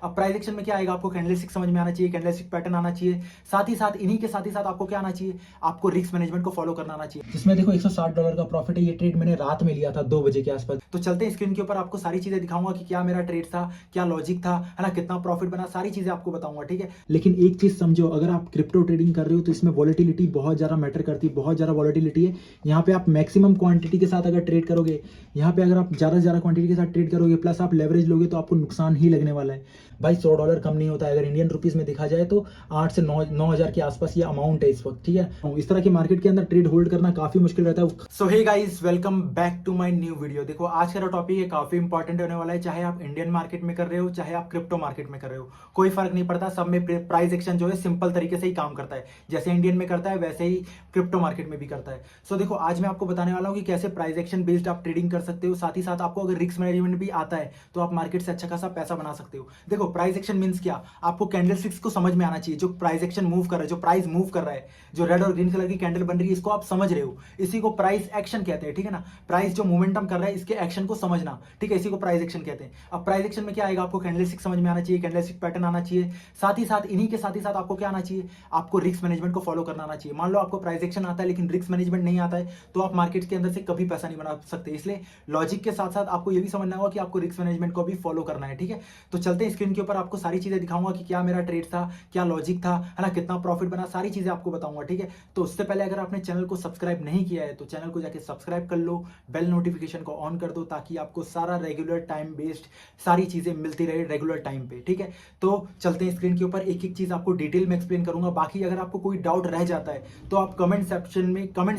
अब price action में क्या आएगा, आपको कैंडलस्टिक समझ में आना चाहिए, कैंडलस्टिक पैटर्न आना चाहिए, साथ ही साथ इन्हीं के साथ ही साथ आपको क्या आना चाहिए, आपको रिस्क मैनेजमेंट को फॉलो करना आना चाहिए। जिसमें देखो $160 का प्रॉफिट है। ये ट्रेड मैंने रात में लिया था 2 बजे के आसपास। तो चलते हैं स्क्रीन के ऊपर, आपको सारी चीजें दिखाऊंगा कि क्या मेरा ट्रेड था, क्या लॉजिक था, है ना, कितना प्रॉफिट बना, सारी चीजें आपको बताऊंगा, ठीक है। लेकिन एक चीज समझो, अगर आप क्रिप्टो ट्रेडिंग कर रहे हो तो इसमें वॉलेटिलिटी बहुत ज्यादा मैटर करती है, बहुत ज्यादा वॉलेटिलिटी है। यहाँ पे आप मैक्सिमम क्वांटिटी के साथ अगर ट्रेड करोगे, यहाँ पे अगर आप ज्यादा से ज्यादा क्वांटिटी के साथ ट्रेड करोगे प्लस आप लेवरेज लोगे तो आपको नुकसान ही लगने वाला है। भाई $100 कम नहीं होता है। अगर इंडियन रुपीस में देखा जाए तो 8 से 9 हज़ार के आसपास ये अमाउंट है इस वक्त, ठीक है। इस तरह की मार्केट के अंदर ट्रेड होल्ड करना काफी मुश्किल रहता है। So hey guys, welcome back to my new video. देखो आज का जो टॉपिक है काफी इंपॉर्टेंट होने वाला है, चाहे आप इंडियन मार्केट में कर रहे हो चाहे आप क्रिप्टो मार्केट में कर रहे हो, कोई फर्क नहीं पड़ता। सब में प्राइस एक्शन जो है सिंपल तरीके से ही काम करता है, जैसे इंडियन में करता है वैसे ही क्रिप्टो मार्केट में भी करता है। सो देखो आज मैं आपको बताने वाला हूँ कि कैसे प्राइस एक्शन बेस्ड आप ट्रेडिंग कर सकते हो, साथ ही साथ आपको अगर रिस्क मैनेजमेंट भी आता है तो आप मार्केट से अच्छा खासा पैसा बना सकते हो। देखो प्राइस एक्शन मींस क्या, आपको कैंडलस्टिक्स को समझ में आना चाहिए। जो प्राइस एक्शन मूव कर रहा है, जो प्राइस मूव कर रहा है, जो रेड और ग्रीन कलर की कैंडल बन रही है, इसको आप समझ रहे हो, इसी को प्राइस एक्शन कहते हैं, ठीक है ना। प्राइस जो मोमेंटम कर रहा है इसके एक्शन को समझना, ठीक है, इसी को प्राइस एक्शन कहते हैं। अब प्राइस एक्शन में क्या आएगा, आपको कैंडलस्टिक समझ में आना चाहिए, कैंडलस्टिक पैटर्न आना चाहिए, साथ ही साथ इन्हीं के साथ ही साथ आपको क्या आना चाहिए, आपको रिस्क मैनेजमेंट को फॉलो करना आना चाहिए। मान लो आपको प्राइस एक्शन आता है लेकिन रिस्क मैनेजमेंट नहीं आता है तो आप मार्केट के अंदर से कभी पैसा नहीं बना सकते। इसलिए लॉजिक के साथ साथ आपको ये भी समझना होगा कि आपको रिस्क मैनेजमेंट को भी फॉलो करना है, ठीक है। तो चलते हैं स्क्रीन के ऊपर, आपको सारी चीजें दिखाऊंगा कि क्या मेरा ट्रेड था, क्या लॉजिक था, है ना, कितना प्रॉफिट बना, सारी चीजें आपको बताऊंगा, ठीक है। तो उससे पहले अगर आपने चैनल को सब्सक्राइब नहीं किया है तो चैनल को जाके सब्सक्राइब कर लो, बेल नोटिफिकेशन को ऑन कर दो ताकि आपको सारा रेगुलर टाइम बेस्ड सारी चीजें मिलती रहे रेगुलर टाइम पे, ठीक है। तो चलते हैं स्क्रीन के ऊपर, एक एक चीज आपको डिटेल में एक्सप्लेन करूंगा। बाकी अगर आपको कोई डाउट रह जाता है तो आप कमेंट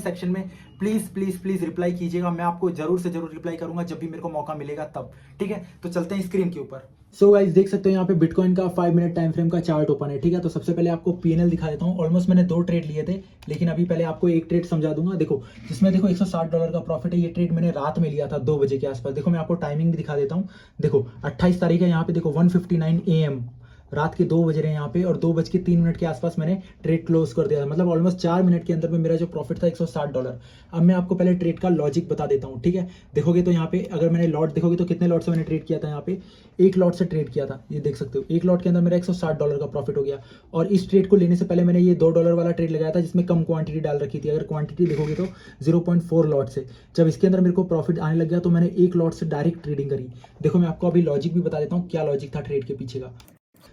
सेक्शन में प्लीज प्लीज प्लीज रिप्लाई कीजिएगा। मैं आपको जरूर से जरूर रिप्लाई करूंगा जब भी मेरे को मौका मिलेगा तब, ठीक है। तो चलते हैं स्क्रीन के ऊपर। सो गाइस देख सकते हो यहाँ पे बिटकॉइन का 5 मिनट टाइम फ्रेम का चार्ट ओपन है, ठीक है। तो सबसे पहले आपको पीएनएल दिखा देता हूँ। ऑलमोस्ट मैंने 2 ट्रेड लिए थे लेकिन अभी पहले आपको एक ट्रेड समझा दूंगा। देखो जिसमें देखो $160 का प्रॉफिट है। ये ट्रेड मैंने रात में लिया था 2 बजे के आसपास। देखो मैं आपको टाइमिंग भी दिखा देता हूँ। देखो 28 तारीख है, यहाँ पे देखो 1:59 AM रात के 2 बज रहे हैं यहाँ पे, और 2:03 के आसपास मैंने ट्रेड क्लोज कर दिया था। मतलब ऑलमोस्ट 4 मिनट के अंदर में मेरा जो प्रॉफिट था $160। अब मैं आपको पहले ट्रेड का लॉजिक बता देता हूँ, ठीक है। देखोगे तो यहाँ पे अगर मैंने लॉट देखोगे तो कितने लॉट से मैंने ट्रेड किया था, यहाँ पे एक लॉट से ट्रेड किया था। ये देख सकते हो, एक लॉट के अंदर मेरा $160 का प्रॉफिट हो गया। और इस ट्रेड को लेने से पहले मैंने ये $2 वाला ट्रेड लगाया था जिसमें कम क्वांटिटी डाल रखी थी। अगर क्वांटिटी देखोगे तो 0.4 लॉट से जब इसके अंदर मेरे को प्रॉफिट आने लग गया तो मैंने एक लॉट से डायरेक्ट ट्रेडिंग करी। देखो मैं आपको अभी लॉजिक भी बता देता हूँ क्या लॉजिक था ट्रेड के पीछे का।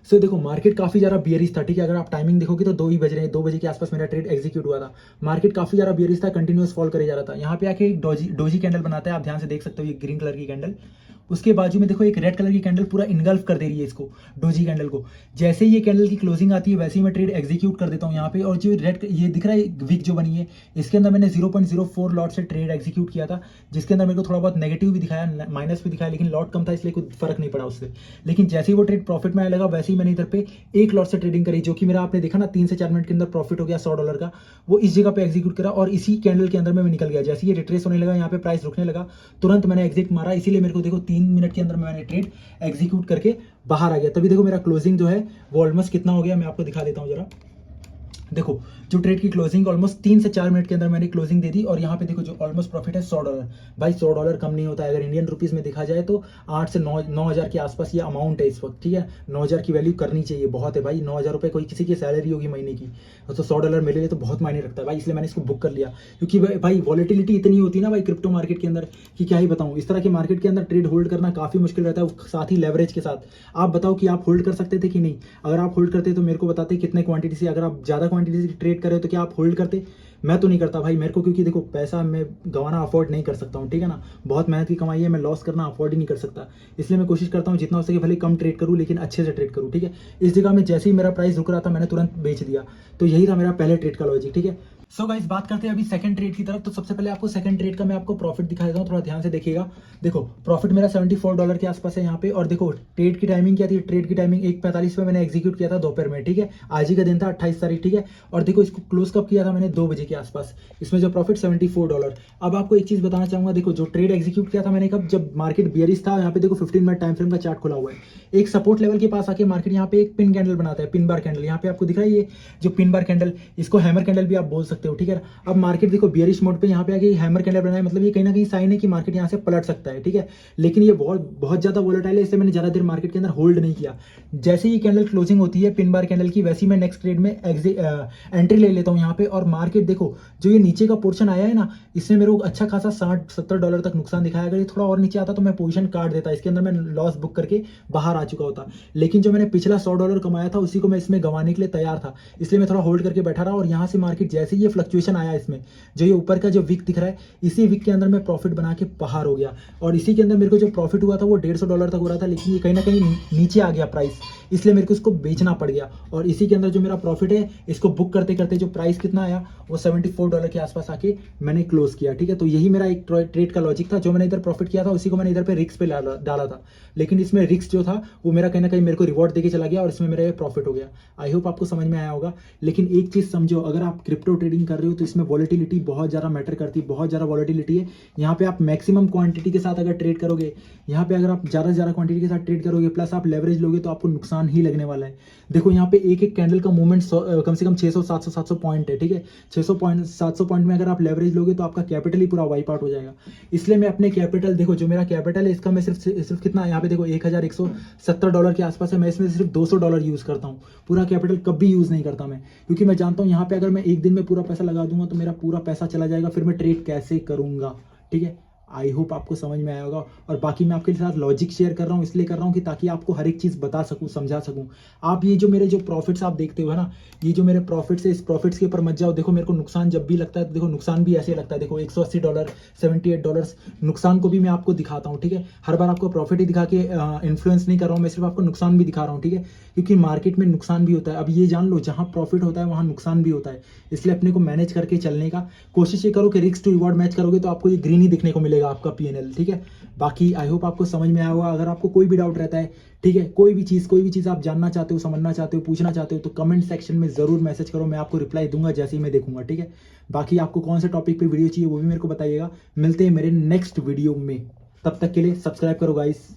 सो देखो मार्केट काफी ज्यादा बियरिश था, ठीक है। अगर आप टाइमिंग देखोगे तो 2 ही बज रहे हैं, 2 बजे के आसपास मेरा ट्रेड एग्जीक्यूट हुआ था। मार्केट काफी ज्यादा बियरिश था, कंटिन्यूअस फॉल करे जा रहा था। यहाँ पे आके एक डोजी कैंडल बनाता है, आप ध्यान से देख सकते हो, ये ग्रीन कलर की कैंडल। उसके बाजू में देखो एक रेड कलर की कैंडल पूरा इनगल्फ कर दे रही है इसको, डोजी कैंडल को। जैसे ही ये कैंडल की क्लोजिंग आती है वैसे ही मैं ट्रेड एग्जीक्यूट कर देता हूँ यहाँ पे। और जो रेड ये दिख रहा है विक जो बनी है, इसके अंदर मैंने 0.04 लॉट से ट्रेड एग्जीक्यूट किया था, जिसके अंदर मेरे को थोड़ा बहुत नेगेटिव भी दिखाया, माइनस भी दिखाया, लेकिन लॉट कम था इसलिए कुछ फर्क नहीं पड़ा उससे। लेकिन जैसे ही वो ट्रेड प्रॉफिट में आने लगा वैसे ही मैंने इधर पे एक लॉट से ट्रेडिंग करी, जो कि मेरा आपने देखा ना 3 से 4 मिनट के अंदर प्रॉफिट हो गया $100 का। वो इस जगह पे एग्जीक्यूट करा और इसी कैंडल के अंदर में निकल गया। जैसे ये रिट्रेस होने लगा, यहाँ पे प्राइस रुकने लगा, तुरंत मैंने एग्जिट मारा। इसीलिए मेरे को देखो 3 मिनट के अंदर मैंने ट्रेड एग्जीक्यूट करके बाहर आ गया। तभी देखो मेरा क्लोजिंग जो है वो ऑलमोस्ट कितना हो गया, मैं आपको दिखा देता हूँ जरा। देखो जो ट्रेड की क्लोजिंग ऑलमोस्ट 3 से 4 मिनट के अंदर मैंने क्लोजिंग दे दी। और यहाँ पे देखो जो ऑलमोस्ट प्रॉफिट है $100। भाई $100 कम नहीं होता है। अगर इंडियन रुपीस में देखा जाए तो 8 से 9 हज़ार के आसपास ये अमाउंट है इस वक्त, ठीक है। 9 हज़ार की वैल्यू करनी चाहिए, बहुत है भाई। 9 हज़ार रुपये कोई किसी की सैलरी होगी महीने की, तो $100 मेरे लिए तो बहुत मायने रखता है भाई। इसलिए मैंने इसको बुक कर लिया, क्योंकि भाई वॉलेटिलिटी इतनी होती है ना भाई क्रिप्टो मार्केट के अंदर कि क्या ही बताऊँ। इस तरह के मार्केट के अंदर ट्रेड होल्ड करना काफी मुश्किल रहता है, साथ ही लेवरेज के साथ। आप बताओ कि आप होल्ड कर सकते थे कि नहीं। अगर आप होल्ड करते तो मेरे को बताते कितने क्वांटिटी से। अगर आप ज्यादा क्वांटिटी से ट्रेड कर रहे हो तो क्या आप होल्ड करते। मैं तो नहीं करता भाई, मेरे को क्योंकि देखो पैसा मैं गंवाना अफोर्ड नहीं कर सकता हूँ, ठीक है ना। बहुत मेहनत की कमाई है, मैं लॉस करना अफोर्ड ही नहीं कर सकता। इसलिए मैं कोशिश करता हूँ जितना हो सके भले कम ट्रेड करूँ लेकिन अच्छे से ट्रेड करूँ, ठीक है। इस जगह में जैसे ही मेरा प्राइस रुक रहा था मैंने तुरंत बेच दिया। तो यही था मेरा पहले ट्रेड का लॉजिक, ठीक है। सो गाइस बात करते हैं अभी सेकंड ट्रेड की तरफ। तो सबसे पहले आपको सेकंड ट्रेड का मैं आपको प्रॉफिट दिखा देता हूँ, थोड़ा ध्यान से देखिएगा। देखो प्रॉफिट मेरा $74 के आसपास है यहाँ पे। और देखो ट्रेड की टाइमिंग क्या थी, ट्रेड की टाइमिंग 1:45 पे मैंने एग्जीक्यूट किया था दोपहर में, ठीक है। आज ही का दिन था 28 तारीख, ठीक है। और देखो इसको क्लोज कब किया था मैंने, 2 बजे के आसपास। इसमें जो प्रॉफिट $74। अब आपको एक चीज बताना चाहूंगा, देखो जो ट्रेड एग्जीक्यूट किया था मैंने कब, जब मार्केट बियरिश था। यहाँ पे देखो 15 मिनट टाइम फ्रेम का चार्ट खुला हुआ है। एक सपोर्ट लेवल के पास आके मार्केट यहाँ पे एक पिन कैंडल बनाता है, पिन बार कैंडल। यहाँ पे आपको दिख रहा है ये जो पिन बार कैंडल, इसको हैमर कैंडल भी आप बोल सकते सकते हो, ठीक है। अब मार्केट देखो बियरिश मोड पे यहाँ पे आके हैमर कैंडल बनाया, मतलब ये कहीं ना कहीं साइन है कि मार्केट यहाँ से पलट सकता है, ठीक है। लेकिन ये बहुत बहुत ज्यादा वोलेटाइल है, इसलिए मैंने ज्यादा देर मार्केट के अंदर होल्ड नहीं किया। जैसे ही कैंडल क्लोजिंग होती है पिन बार कैंडल की, वैसे ही मैं नेक्स्ट ट्रेड में एंट्री ले लेता हूँ यहाँ पे। और मार्केट देखो जो ये नीचे का पोर्शन आया है ना, इसमें मेरे को अच्छा खासा $60-70 तक नुकसान दिखाया। अगर ये थोड़ा और नीचे आता तो मैं पोजीशन काट देता, इसके अंदर मैं लॉस बुक करके बाहर आ चुका होता। लेकिन जो मैंने पिछला $100 कमाया था उसी को मैं इसमें गंवाने के लिए तैयार था, इसलिए मैं थोड़ा होल्ड करके बैठा रहा। और यहाँ से मार्केट जैसे ही ये फ्लक्चुएशन आया, इसमें जो ये ऊपर का जो विक दिख रहा है, इसी विक के अंदर मैं प्रॉफिट बना के बाहर हो गया। और इसी के अंदर मेरे को जो प्रॉफिट हुआ था वो $150 तक हो रहा था, लेकिन ये कहीं ना कहीं नीचे आ गया प्राइस, इसलिए मेरे को इसको बेचना पड़ गया। और इसी के अंदर जो मेरा प्रॉफिट है, इसको बुक करते करते जो प्राइस कितना आया वो $74 के आसपास आके मैंने क्लोज किया, ठीक है। तो यही मेरा एक ट्रेड का लॉजिक था। जो मैंने इधर प्रॉफिट किया था उसी को मैंने इधर पे रिस्क पे डाला था, लेकिन इसमें रिस्क जो था वो मेरा कहीं ना कहीं मेरे को रिवॉर्ड देके चला गया और इसमें मेरा ये प्रॉफिट हो गया। आई होप आपको समझ में आया होगा। लेकिन एक चीज समझो, अगर आप क्रिप्टो ट्रेडिंग कर रहे हो तो इसमें वॉलेटिलिटी बहुत ज़्यादा मैटर करती है, बहुत ज़्यादा वॉलेटिलिटी है। यहाँ पे आप मैक्सिमम क्वांटिटी के साथ अगर ट्रेड करोगे, यहाँ पे अगर आप ज़्यादा से ज़्यादा क्वांटिटी के साथ ट्रेड करोगे प्लस आप लेवरेज लोगे तो आपको नुकसान ही लगने वाला है। देखो यहाँ पे एक एक कैंडल का मूवमेंट कम से कम 600 700 पॉइंट है, ठीक है। 600 पॉइंट 700 पॉइंट में अगर आप लेवरेज लोगे तो आपका कैपिटल ही पूरा वाइप आउट हो जाएगा। इसलिए मैं अपने कैपिटल, देखो जो मेरा कैपिटल है इसका मैं सिर्फ कितना, यहाँ पे देखो $1170 के आसपास है। मैं इसमें सिर्फ $200 यूज करता हूँ, पूरा कैपिटल कभी यूज नहीं करता मैं, क्योंकि मैं जानता हूँ यहाँ पे अगर मैं एक दिन में पूरा पैसा लगा दूंगा तो मेरा पूरा पैसा चला जाएगा, फिर मैं ट्रेड कैसे करूंगा, ठीक है। आई होप आपको समझ में आया होगा। और बाकी मैं आपके साथ लॉजिक शेयर कर रहा हूँ, इसलिए कर रहा हूँ कि ताकि आपको हर एक चीज़ बता सकूँ, समझा सकूँ। आप ये जो मेरे जो प्रॉफिट्स आप देखते हो है ना, ये जो मेरे प्रॉफिट्स है, इस प्रॉफिट्स के ऊपर मत जाओ। देखो मेरे को नुकसान जब भी लगता है तो देखो नुकसान भी ऐसे लगता है। देखो $180 $78 नुकसान को भी मैं आपको दिखाता हूँ, ठीक है। हर बार आपको प्रॉफिट ही दिखा के इन्फ्लुएंस नहीं कर रहा हूँ, मैं सिर्फ आपको नुकसान भी दिखा रहा हूँ, ठीक है। क्योंकि मार्केट में नुकसान भी होता है। अब ये जान लो, जहाँ प्रॉफिट होता है वहाँ नुकसान भी होता है, इसलिए अपने को मैनेज करके चलने का कोशिश ये करो कि रिस्क टू रिवॉर्ड मैच करोगे तो आपको ये ग्रीन ही दिखने को मिलेगा आपका पीएनएल, ठीक है। बाकी आई होप आपको समझ में आया होगा। अगर आपको कोई भी डाउट रहता है, ठीक है, कोई भी चीज़ आप जानना चाहते हो, समझना चाहते हो, पूछना चाहते हो तो कमेंट सेक्शन में ज़रूर मैसेज करो, मैं आपको रिप्लाई दूंगा जैसे ही मैं देखूंगा, ठीक है। बाकी आपको कौन से टॉपिक पे वीडियो चाहिए वो भी मेरे को बताइएगा। मिलते हैं मेरे नेक्स्ट वीडियो में, तब तक के लिए सब्सक्राइब करो गाइस।